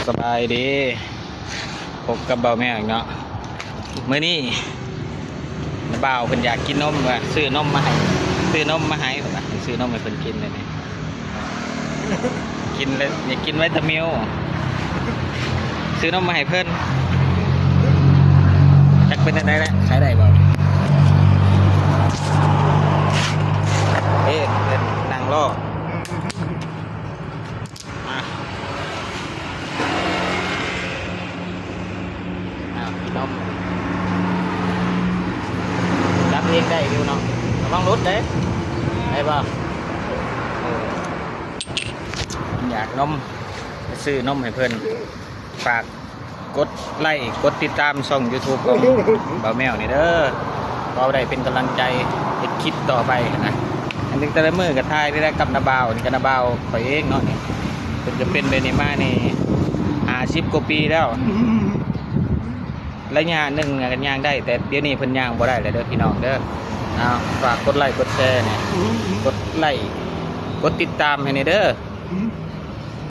สบายดีพบกับเบาแม่อีกเนาะมื้อนี้น้าบ่าวเพิ่นอยากกินนมว่ะซื้อนมมาให้ซื้อนมมาให้ว่ะซื้อนมให้เพิ่นกินเลยนี่กินแล้วอยากกินไวตามิลซื้อนมมาให้เพิ่นจักเป็นได้แล้วใช้ได้บ่เอ๊ะนั่งรอมากินนมรับเองได้อยู่เนาะระวังรถเด้ได้ป่ะอยากนมไปซื้อนมให้เพื่อนฝากกดไลค์กดติดตามช่อง YouTube ของบ่าวแมวนี่เด้อเราได้เป็นกำลังใจเฮ็ดคลิปต่อไปนะอันนึงแต่ละมือกับทายได้กับนาบ่าวนี่กับนาบ่าวข่อยเองเนาะนี่เป็นจะเป็นเบนิมานี่50 กว่าปีแล้วระยะหนึ่งกันย่างได้แต่เดี๋ยวนี้เพิ่นย่างบ่ได้เลยเด้อพี่น้องเด้อเอาฝากกดไลค์กดแชร์เนี่ยกดไลค์กดติดตามให้นี่เด้อ